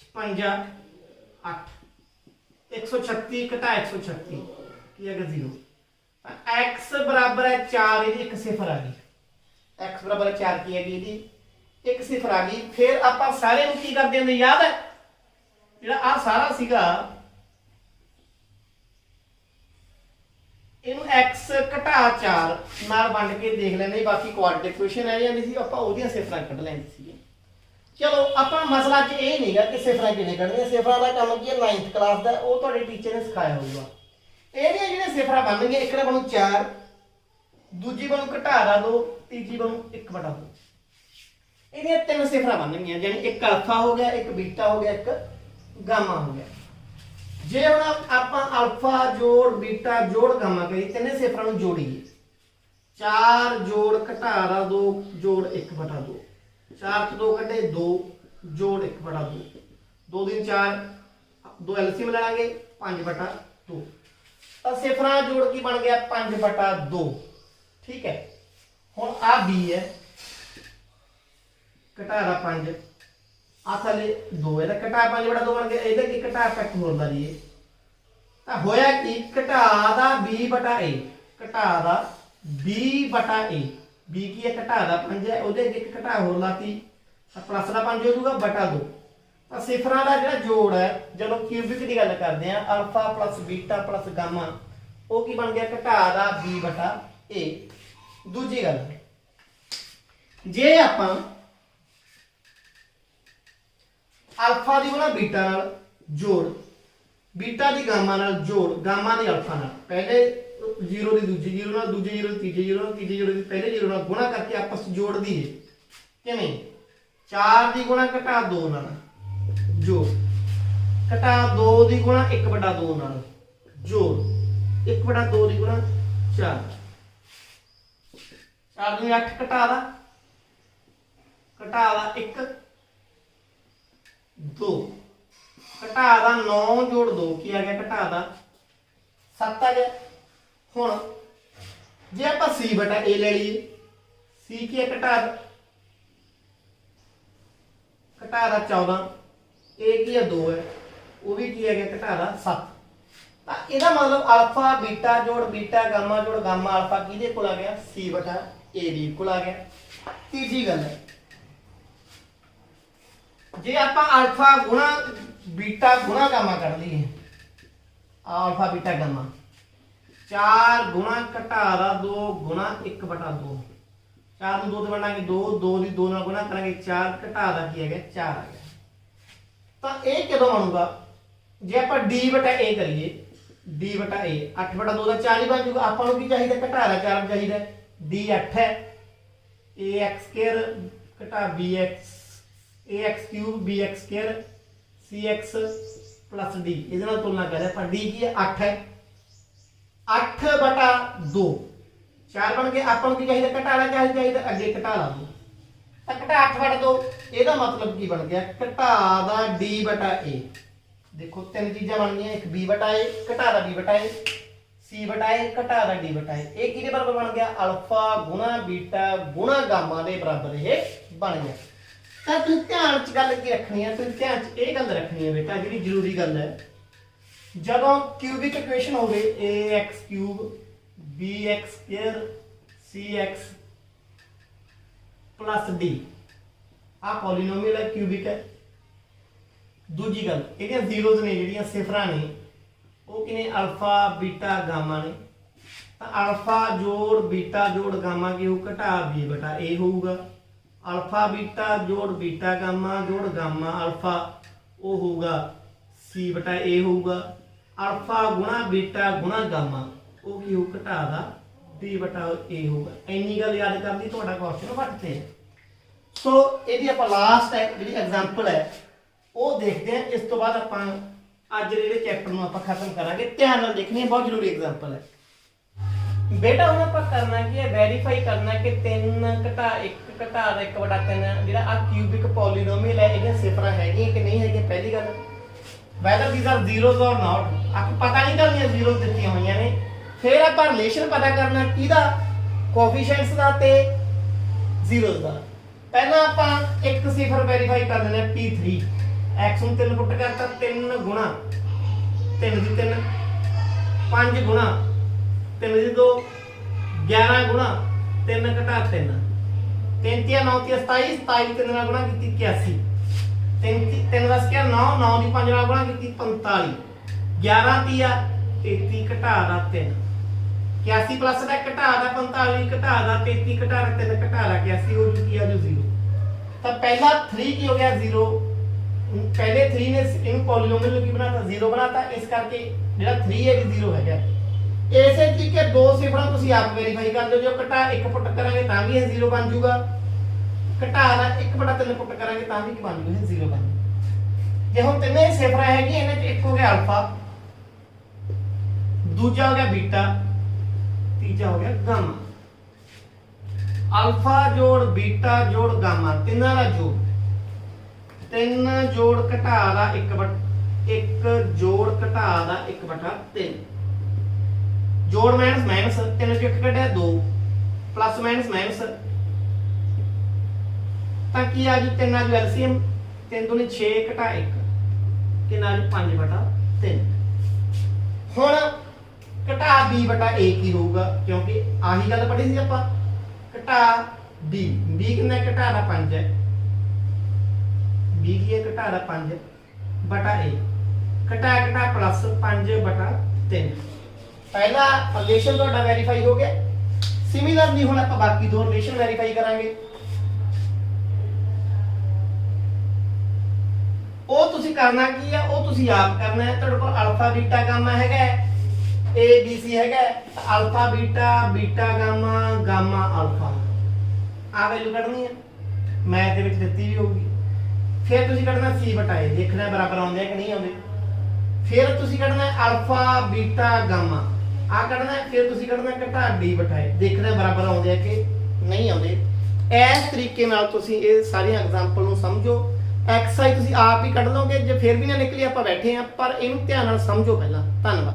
56 8, 136 घटा 136 की है 0। x बराबर है 4, ये एक सिफर आ गई। x बराबर 4 की है ਇਹਦੀ ਇੱਕ ਸਿਫਰ ਆ ਗਈ। ਫਿਰ ਆਪਾਂ ਸਾਰੇ ਨੂੰ ਕੀ ਕਰਦੇ ਹੁੰਦੇ ਯਾਦ ਹੈ, ਜਿਹੜਾ ਆ ਸਾਰਾ ਸੀਗਾ ਇਹਨੂੰ x ਘਟਾ 4 ਨਾਲ ਵੰਡ ਕੇ ਦੇਖ ਲੈਂਦੇ। ਬਾਕੀ ਕੁਆਡਰੇਟਿਕ ਇਕੁਏਸ਼ਨ ਆ ਜਾਂਦੀ ਸੀ, ਆਪਾਂ ਉਹਦੀਆਂ ਸਿਫਰਾਂ ਕੱਢ ਲੈਂਦੇ ਸੀ। ਚਲੋ ਆਪਾਂ ਮਸਲਾ ਚ ਇਹ ਨਹੀਂਗਾ ਕਿ ਸਿਫਰਾਂ ਕਿਵੇਂ ਕੱਢਣੀਆਂ। ਸਿਫਰਾਂ ਦਾ ਕੰਮ ਕੀ ਹੈ 9th ਕਲਾਸ ਦਾ, ਉਹ ਤੁਹਾਡੇ ਟੀਚਰ ਨੇ ਸਿਖਾਇਆ ਹੋਊਗਾ। ਇਹਦੀਆਂ ਜਿਹੜੀਆਂ ਸਿਫਰਾਂ ਬਣਨਗੀਆਂ, ਇੱਕ ਦਾ ਬਣੂ 4, ਦੂਜੀ ਬਣੂ ਘਟਾ ਦਾ 2, तीजी बनू 1/2। ਇਹਦੀਆਂ 3 ਸਿਫਰਾਂ ਬਣਨਗੀਆਂ, ਯਾਨੀ ਇੱਕ ਅਲਫਾ ਹੋ ਗਿਆ, ਇੱਕ ਬੀਟਾ ਹੋ ਗਿਆ, ਇੱਕ ਗਾਮਾ ਹੋ ਗਿਆ। ਜੇ ਹੁਣ ਆਪਾਂ ਅਲਫਾ ਜੋੜ ਬੀਟਾ ਜੋੜ ਗਾਮਾ ਕਰੀ, ਤਿੰਨੇ ਸਿਫਰਾਂ ਨੂੰ ਜੋੜੀਏ, 4 ਜੋੜ ਘਟਾ ਦਾ 2 ਜੋੜ 1/2, 4 ਤੋਂ 2 ਕੱਢੇ 2 ਜੋੜ 1/2, 2 ਦਿਨ 4, 2 ਐਲਸੀਐਮ ਲੈ ਲਾਂਗੇ 5/2। ਤਾਂ ਸਿਫਰਾਂ ਜੋੜ ਕੀ ਬਣ ਗਿਆ 5/2। ਠੀਕ ਹੈ। ਹੁਣ आ b है, घटा 5, आ थले 2, ਇਹਦਾ ਘਟਾ 5/2 ਬਣ ਗਿਆ। ਇਹਦਾ ਕੀ ਘਟਾ ਇਫੈਕਟ ਹੁੰਦਾ ਜੀ, ਤਾਂ ਹੋਇਆ ਕਿ ਘਟਾ ਦਾ b ਬਟਾ a, ਘਟਾ ਦਾ b ਬਟਾ a, b ਕੀ ਹੈ ਘਟਾ ਦਾ 5 ਹੈ, ਉਹਦੇ ਅੱਗੇ ਇੱਕ ਘਟਾ ਹੋਰ ਲਾਤੀ ਤਾਂ ਪਲੱਸ ਦਾ 5 ਹੋ ਜਾਊਗਾ ਬਟਾ 2। ਤਾਂ ਸਿਫਰਾਂ ਦਾ ਜਿਹੜਾ ਜੋੜ ਹੈ, ਜਦੋਂ ਕਿਊਬਿਕ ਦੀ ਗੱਲ ਕਰਦੇ ਆ, ਅਲਫਾ ਪਲੱਸ ਬੀਟਾ ਪਲੱਸ ਗਾਮਾ, ਉਹ ਕੀ ਬਣ ਗਿਆ ਘਟਾ ਦਾ b ਬਟਾ a। दूजी गल जे आपां अल्फा दी गुणा बीटा नाल जोड़, बीटा दी गामा नाल जोड़, गामा दी अल्फा नाल, पहले 0 दी दूजी 0 नाल, दूजे 0 दी तीजे 0 नाल, तीजे 0 दी पहले 0 नाल गुणा करके आपस जोड़ दीए। किवें 4 दी गुणा घटा 2 नाल जोड़, घटा 2 दी गुणा 1/2 नाल जोड़, 1/2 दी गुणा 4, 4 दूनी 8 घटा दा 1 2, घटा दा 9 जोड़ 2 की आ गया घटा दा 7 आ गया। हुण जे आप c बटा a ले लीए, c की है घटा दा 14, a की है 2 है, वो भी की है घटा दा 7। ਇਹਦਾ मतलब अल्फा बीटा जोड़ बीटा गामा जोड़ गामा अल्फा किहदे कोल आ गया c बटा a दी कोल आ गया। तीजी गल है जे आपां अल्फा गुणा बीटा गुणा गामा कर लईए, अल्फा बीटा गामा 4 गुणा घटा दा 2 गुणा 1/2, 4 ਨੂੰ 2 ਤੇ ਵੰਡਾਂਗੇ 2, 2 ਦੀ 2 ਨਾਲ ਗੁਣਾ ਕਰਾਂਗੇ 4, ਘਟਾ ਦਾ ਕੀ ਹੈਗਾ 4 ਆ ਗਿਆ। ਤਾਂ ਇਹ ਕਦੋਂ ਬਣੂਗਾ ਜੇ ਆਪਾਂ d ਬਟਾ a ਕਰੀਏ, d बटा a 8/2 ਦਾ 4 ਹੀ ਬਣ ਜੂਗਾ। ਆਪਾਂ ਨੂੰ ਕੀ ਚਾਹੀਦਾ ਘਟਾ ਦਾ 4 ਚਾਹੀਦਾ, d 8 ਹੈ, ax² ਘਟਾ bx, ax cube bx² cx plus d, ਇਹਦੇ ਨਾਲ ਤੁਲਨਾ ਕਰਦੇ ਆਪਾਂ। d ਕੀ ਹੈ 8 ਹੈ, 8/2 4 ਬਣ ਕੇ ਆਪਾਂ ਨੂੰ ਕੀ ਚਾਹੀਦਾ ਘਟਾ ਦਾ ਚਾਹੀਦਾ, ਅੱਗੇ ਘਟਾ ਲਾ ਦੋ। ਤਾਂ ਘਟਾ 8/2 ਇਹਦਾ ਮਤਲਬ ਕੀ ਬਣ ਗਿਆ, ਘਟਾ ਦਾ d/a। ਦੇਖੋ ਤਿੰਨ ਚੀਜ਼ਾਂ ਬਣ ਗਈਆਂ, ਇੱਕ b/a, ਘਟਾ ਦਾ b/a, c/a, ਘਟਾ ਦਾ d/a। ਇਹ ਕਿਹਦੇ ਬਰਾਬਰ ਬਣ ਗਿਆ, ਅਲਫਾ ਗੁਣਾ ਬੀਟਾ ਗੁਣਾ ਗਾਮਾ ਦੇ ਬਰਾਬਰ ਇਹ ਬਣ ਗਿਆ। ਤਾਂ ਤੁਸੀਂ ਧਿਆਨ ਚ ਗੱਲ ਕੀ ਰੱਖਣੀ ਹੈ, ਤੁਸੀਂ ਧਿਆਨ ਚ ਇਹ ਗੱਲ ਰੱਖਣੀ ਹੈ ਬੇਟਾ, ਜਿਹੜੀ ਜ਼ਰੂਰੀ ਗੱਲ ਹੈ, ਜਦੋਂ ਕਿਊਬਿਕ ਇਕੁਏਸ਼ਨ ਹੋਵੇ ax³ bx² cx + d, ਆ ਪੋਲੀਨੋਮੀਅਲ ਹੈ, ਕਿਊਬਿਕ ਹੈ। ਦੂਜੀ ਗੱਲ, ਇਹਦੀਆਂ ਜ਼ੀਰੋਜ਼ ਨੇ, ਜਿਹੜੀਆਂ ਸਿਫਰਾਂ ਨੇ, ਉਹ ਕਿਨੇ, ਅਲਫਾ ਬੀਟਾ ਗਾਮਾ ਨੇ। ਤਾਂ ਅਲਫਾ ਜੋੜ ਬੀਟਾ ਜੋੜ ਗਾਮਾ ਕੀ ਹੋਊ, ਘਟਾ b/a ਹੋਊਗਾ। ਅਲਫਾ ਬੀਟਾ ਜੋੜ ਬੀਟਾ ਗਾਮਾ ਜੋੜ ਗਾਮਾ ਅਲਫਾ, ਉਹ ਹੋਊਗਾ c/a ਹੋਊਗਾ। ਅਲਫਾ ਗੁਣਾ ਬੀਟਾ ਗੁਣਾ ਗਾਮਾ, ਉਹ ਕੀ ਹੋਊ, ਘਟਾ ਦਾ d/a ਹੋਊਗਾ। ਇੰਨੀ ਗੱਲ ਯਾਦ ਕਰਨੀ, ਤੁਹਾਡਾ ਕੁਐਸਚਨ ਵੱਟ ਤੇ ਹੈ। ਸੋ ਇਹਦੀ ਆਪਾਂ ਲਾਸਟ ਹੈ ਜਿਹੜੀ ਐਗਜ਼ਾਮਪਲ ਹੈ ਉਹ ਦੇਖਦੇ ਹਾਂ। ਇਸ ਤੋਂ ਬਾਅਦ ਆਪਾਂ ਅੱਜ ਜਿਹੜੇ ਚੈਪਟਰ ਨੂੰ ਆਪਾਂ ਖਤਮ ਕਰਾਂਗੇ। ਧਿਆਨ ਨਾਲ ਦੇਖਣੀ ਹੈ, ਬਹੁਤ ਜ਼ਰੂਰੀ ਐਗਜ਼ਾਮਪਲ ਹੈ ਬੇਟਾ। ਹੁਣ ਆਪਾਂ ਕਰਨਾ ਕੀ ਹੈ, ਵੈਰੀਫਾਈ ਕਰਨਾ ਕਿ 3 ਘਟਾ 1 ਘਟਾ ਦਾ 1/3 ਜਿਹੜਾ ਆ ਕਿਊਬਿਕ ਪੋਲੀਨੋਮੀਅਲ ਹੈ, ਇਹਦੀਆਂ ਸਿਫਰਾਂ ਹੈਗੀਆਂ ਕਿ ਨਹੀਂ ਹੈਗੀਆਂ। ਪਹਿਲੀ ਗੱਲ, weather these are zeros or ਨਾਟ, ਆਪਾਂ ਪਤਾ ਨਹੀਂ ਕਰਨੀਆਂ ਜ਼ੀਰੋਜ਼ ਦਿੱਤੀਆਂ ਹੋਈਆਂ ਨੇ। ਫਿਰ ਆਪਾਂ ਰਿਲੇਸ਼ਨ ਪਤਾ ਕਰਨਾ ਕਿਹਦਾ, ਕੋਐਫੀਸ਼ੀਐਂਟਸ ਦਾ ਤੇ ਜ਼ੀਰੋਜ਼ ਦਾ। ਪਹਿਲਾਂ ਆਪਾਂ ਇੱਕ ਸਿਫਰ ਵੈਰੀਫਾਈ ਕਰ ਲੈਣਾ, p3, x ਨੂੰ 3 ਪੁੱਟ ਕਰਤਾ, 3 ਗੁਣਾ 3 ਦੀ 3, 5 ਗੁਣਾ 3 ਦੀ 2, 11 ਗੁਣਾ 3 ਘਟਾ 3, 3 × 9 = 27, 27 3 ਨਾਲ ਗੁਣਾ ਕੀਤੀ 81, 3 10 9, 9 ਦੀ 5 ਨਾਲ ਗੁਣਾ ਕੀਤੀ 45, 11 ਤੀਆ 33 ਘਟਾ ਦਾ 3, 81 ਪਲੱਸ ਦਾ ਘਟਾ ਦਾ 45 ਘਟਾ ਦਾ 33 ਘਟਾ ਦਾ 3 ਘਟਾ ਦਾ 81 ਹੋ ਚੁੱਕੀ ਆ ਜੋ 0। ਤਾਂ ਪਹਿਲਾ 3 ਕੀ ਹੋ ਗਿਆ, 0। ਪਹਿਲੇ 3 ਨੇ ਇਹਨੂੰ ਪੋਲੀਨੋਮੀਅਲ ਨੂੰ ਕੀ ਬਣਾਤਾ, 0 ਬਣਾਤਾ। ਇਸ ਕਰਕੇ ਜਿਹੜਾ 3 ਹੈ ਜੀ 0 ਹੈਗਾ। ਇਸੇ ਤਰੀਕੇ ਦੋ ਸਿਫਰਾਂ ਤੁਸੀਂ ਆਪ ਵੈਰੀਫਾਈ ਕਰ ਲਿਓ। ਜੋ ਘਟਾ 1 ਪੁੱਟ ਕਰਾਂਗੇ ਤਾਂ ਵੀ ਇਹ 0 ਬਣ ਜਾਊਗਾ, ਘਟਾ ਦਾ 1/3 ਪੁੱਟ ਕਰਾਂਗੇ ਤਾਂ ਵੀ ਕੀ ਬਣ ਜਾਊਗਾ, 0 ਬਣ ਜਾਊਗਾ। ਜੇ ਹੁਣ ਤਿੰਨੇ ਸਿਫਰਾਂ ਹੈਗੀਆਂ, ਇਹਨਾਂ ਚ ਇੱਕ ਹੋ ਗਿਆ ਅਲਫਾ, ਦੂਜਾ ਹੋ ਗਿਆ ਬੀਟਾ, ਤੀਜਾ ਹੋ ਗਿਆ ਗਾਮਾ। ਅਲਫਾ ਜੋੜ ਬੀਟਾ ਜੋੜ ਗਾਮਾ, ਤਿੰਨਾਂ ਦਾ ਜੋੜ, 3 ਜੋੜ ਘਟਾ ਦਾ 1 ਜੋੜ ਘਟਾ ਦਾ 1/3, ਜੋੜ ਮਾਈਨਸ ਮਾਈਨਸ, 3 ਚੋਂ 1 ਕੱਢਿਆ 2, ਪਲੱਸ ਮਾਈਨਸ ਮਾਈਨਸ, ਤਾਂ ਕੀ ਆ ਜੂ, 3 ਆ ਜੂ ਐਲਸੀਐਮ, 3 ਦੂਣੀ 6 ਘਟਾ 1 ਕਿੰਨਾ ਆ ਜੂ 5/3। ਹੁਣ ਘਟਾ b/a ਕੀ ਹੋਊਗਾ, ਕਿਉਂਕਿ ਆਹੀ ਗੱਲ ਪੜ੍ਹੀ ਸੀ ਆਪਾਂ, ਘਟਾ b ਕਿੰਨਾ, ਘਟਾ ਦਾ 5 ਹੈ, b ਕੀ ਹੈ, ਘਟਾ ਦਾ 5/a, ਘਟਾ ਪਲੱਸ 5/3। ਪਹਿਲਾ ਰਿਲੇਸ਼ਨ ਤੁਹਾਡਾ ਵੈਰੀਫਾਈ ਹੋ ਗਿਆ। ਸਿਮਿਲਰਲੀ ਹੁਣ ਆਪਾਂ ਬਾਕੀ ਦੋ ਰਿਲੇਸ਼ਨ ਵੈਰੀਫਾਈ ਕਰਾਂਗੇ। ਉਹ ਤੁਸੀਂ ਕਰਨਾ ਕੀ ਹੈ, ਉਹ ਤੁਸੀਂ ਆਪ ਕਰਨਾ ਹੈ। ਤੁਹਾਡੇ ਕੋਲ ਅਲਫਾ ਬੀਟਾ ਗਾਮਾ ਹੈਗਾ, A B C ਹੈਗਾ, ਅਲਫਾ ਬੀਟਾ ਬੀਟਾ ਗਾਮਾ ਗਾਮਾ ਅਲਫਾ, ਆ ਵੈਲਿਊ ਕੱਢਣੀ ਹੈ, ਮੈਥ ਦੇ ਵਿੱਚ ਦਿੱਤੀ ਵੀ ਹੋਊਗੀ। ਫਿਰ ਤੁਸੀਂ ਕੱਢਣਾ c/a, ਦੇਖਣਾ ਬਰਾਬਰ ਆਉਂਦੇ ਆ ਕਿ ਨਹੀਂ ਆਉਂਦੇ। ਫਿਰ ਤੁਸੀਂ ਕੱਢਣਾ ਅਲਫਾ ਬੀਟਾ ਗਾਮਾ, ਆ ਕੱਢਣਾ। ਫਿਰ ਤੁਸੀਂ ਕੱਢਣਾ ਘਟਾ d/a, ਦੇਖਣਾ ਬਰਾਬਰ ਆਉਂਦੇ ਆ ਕਿ ਨਹੀਂ ਆਉਂਦੇ। ਇਸ ਤਰੀਕੇ ਨਾਲ ਤੁਸੀਂ ਇਹ ਸਾਰੀਆਂ ਐਗਜ਼ਾਮਪਲ ਨੂੰ ਸਮਝੋ। ਐਕਸਰਸਾਈਜ਼ ਤੁਸੀਂ ਆਪ ਹੀ ਕੱਢ ਲਓਗੇ, ਜੇ ਫਿਰ ਵੀ ਨਾ ਨਿਕਲੀ ਆਪਾਂ ਬੈਠੇ ਆ, ਪਰ ਇਹਨੂੰ ਧਿਆਨ ਨਾਲ ਸਮਝੋ ਪਹਿਲਾਂ। ਧੰਨਵਾਦ।